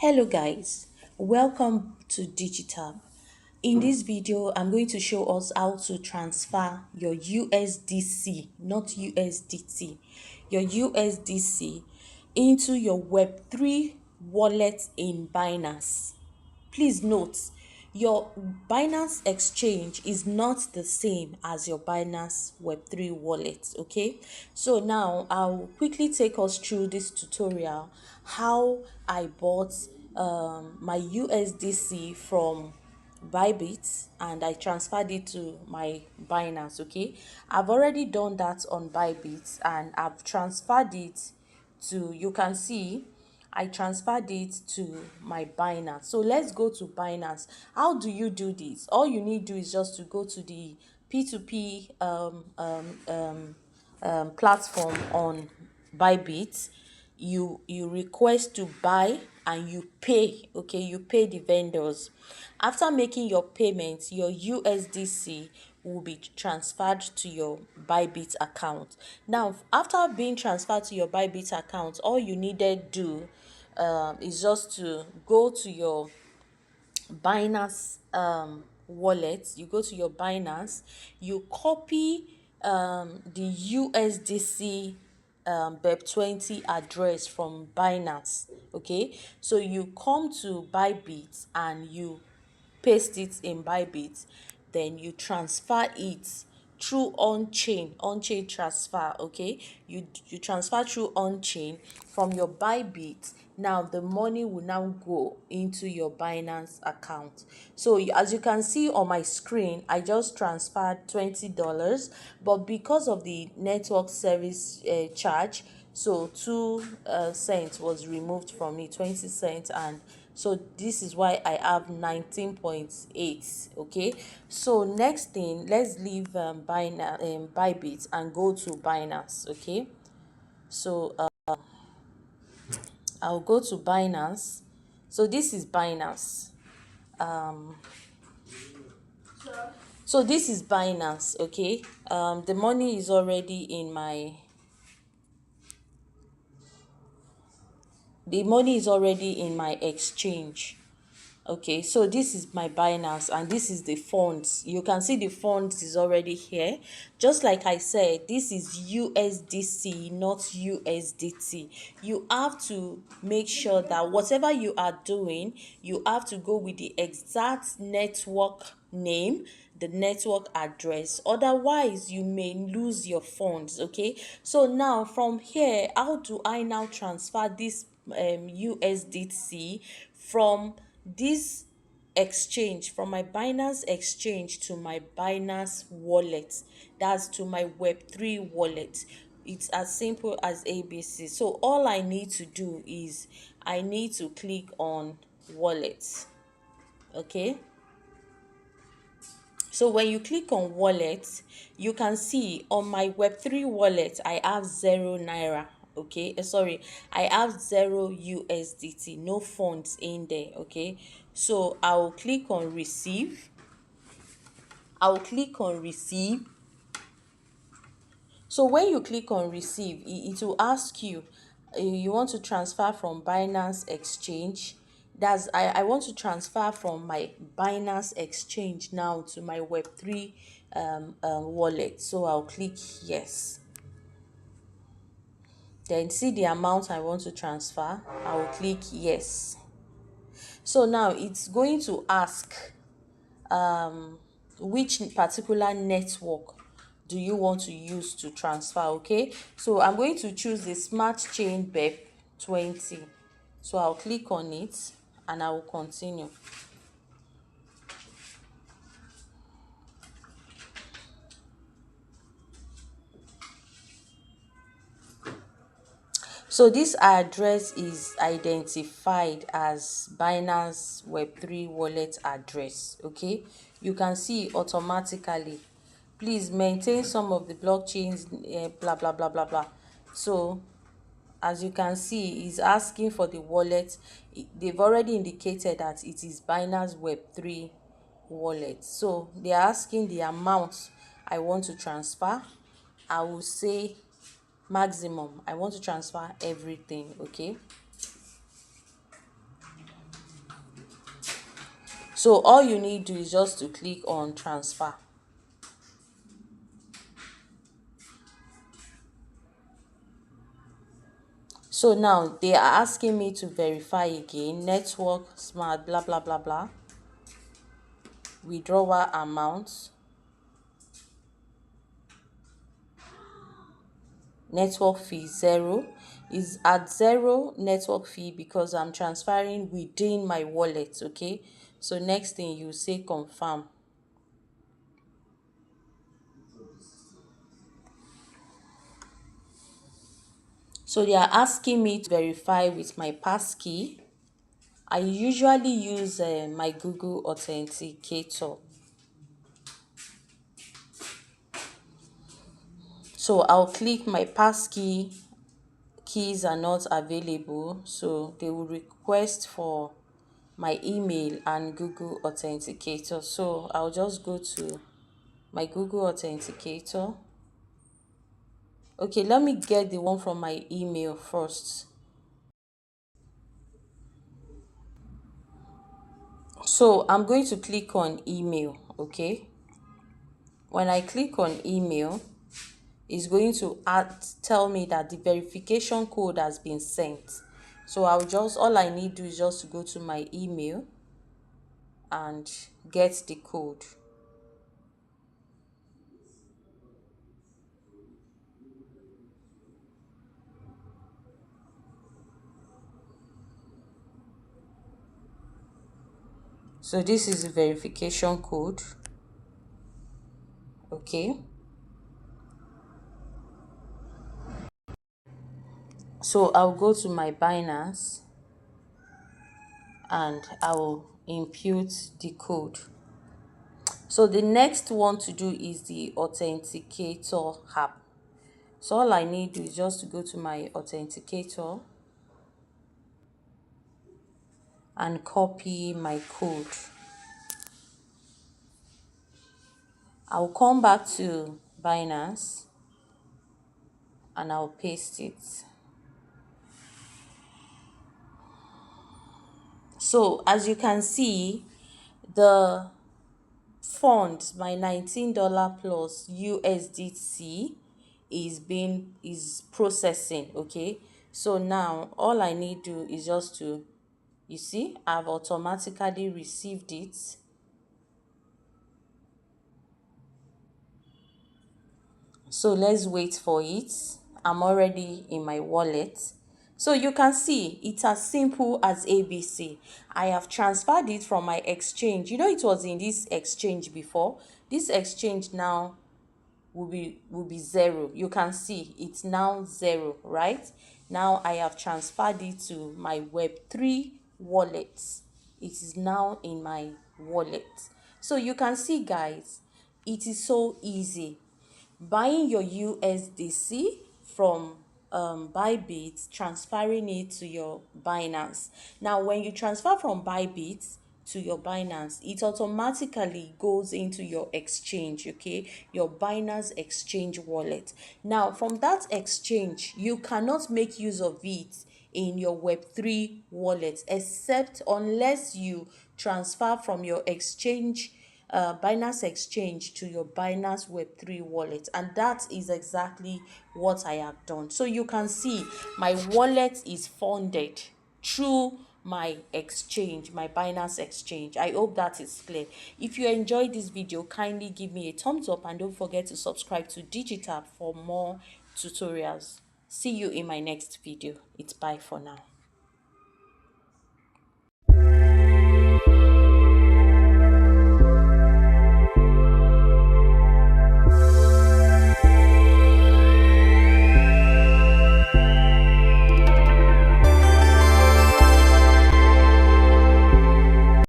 Hello guys, welcome to Digital. In this video, I'm going to show us how to transfer your USDC, not USDT, your USDC into your Web3 wallet in Binance. Please note, your Binance Exchange is not the same as your Binance Web3 wallet, okay? So now I'll quickly take us through this tutorial how I bought my USDC from Bybit and I transferred it to my Binance, okay? I've already done that on Bybit and I've transferred it to, you can see I transferred it to my Binance. So let's go to Binance. How do you do this? All you need to do is just to go to the P2P platform on Bybit. You request to buy and you pay. Okay, you pay the vendors. After making your payments, your USDC will be transferred to your Bybit account. Now, after being transferred to your Bybit account, all you needed to do is just to go to your Binance wallet. You go to your Binance, you copy the USDC BEP20 address from Binance. Okay, so you come to Bybit and you paste it in Bybit, then you transfer it through on-chain transfer. Okay, you transfer through on-chain from your Bybit. Now the money will now go into your Binance account. So as you can see on my screen, I just transferred $20, but because of the network service charge, so 2 cents was removed from me, 20 cents, and so this is why I have 19.8. Okay, so next thing, let's leave Bybit and go to Binance. Okay, so I'll go to Binance. So this is Binance. So this is Binance. Okay, the money is already in my exchange. Okay, so this is my Binance and this is the funds. You can see the funds is already here. Just like I said, this is USDC, not USDT. You have to make sure that whatever you are doing, you have to go with the exact network name, the network address. Otherwise, you may lose your funds. Okay, so now from here, how do I now transfer this USDC from this exchange, from my Binance exchange to my Binance wallet? That's to my Web3 wallet. It's as simple as ABC. So all I need to do is I need to click on wallet. Okay, so when you click on wallet, you can see on my Web3 wallet I have 0 naira. Okay, sorry, I have 0 USDT, no funds in there. Okay, so I'll click on receive. So when you click on receive, it will ask you, you want to transfer from Binance Exchange. That's I want to transfer from my Binance Exchange now to my Web3 wallet. So I'll click yes. Then see the amount I want to transfer. I will click yes. So now it's going to ask which particular network do you want to use to transfer. Okay, so I'm going to choose the smart chain BEP20. So I'll click on it and I will continue. So this address is identified as Binance Web3 wallet address. Okay, you can see automatically. Please maintain some of the blockchains, blah blah blah blah blah. So as you can see, is asking for the wallet. They've already indicated that it is Binance Web3 wallet. So they're asking the amount I want to transfer. I will say maximum. I want to transfer everything. Okay, So all you need to do is just to click on transfer. So now they are asking me to verify again, network smart blah blah blah blah, withdrawal amount, network fee 0, is at 0 network fee because I'm transferring within my wallet. Okay, so next thing you say confirm. So they are asking me to verify with my passkey. I usually use my Google Authenticator. So I'll click my passkey. Keys are not available, so they will request for my email and Google Authenticator. So I'll just go to my Google Authenticator. Okay, let me get the one from my email first. So I'm going to click on email. Okay, when I click on email, it's going to tell me that the verification code has been sent. So all I need to do is just to go to my email and get the code. So this is the verification code. Okay, so I'll go to my Binance and I will input the code. So the next one to do is the Authenticator app. So all I need to do is just to go to my Authenticator and copy my code. I'll come back to Binance and I'll paste it. So as you can see, the fund, my $19 plus USDC is processing. Okay, so now all I need to do is just to, you see, I've automatically received it. So let's wait for it. I'm already in my wallet. So you can see it's as simple as ABC. I have transferred it from my exchange. You know, it was in this exchange before. This exchange now will be 0. You can see it's now 0, right? Now I have transferred it to my Web3 wallet. It is now in my wallet. So you can see, guys, it is so easy. Buying your USDC from Bybit, transferring it to your Binance. Now when you transfer from Bybit to your Binance, it automatically goes into your exchange, okay, your Binance Exchange wallet. Now from that exchange, you cannot make use of it in your Web3 wallet, except unless you transfer from your exchange, Binance Exchange, to your Binance Web3 wallet, and that is exactly what I have done. So you can see my wallet is funded through my exchange, my Binance Exchange. I hope that is clear. If you enjoyed this video, kindly give me a thumbs up and don't forget to subscribe to Digital for more tutorials. See you in my next video. It's bye for now.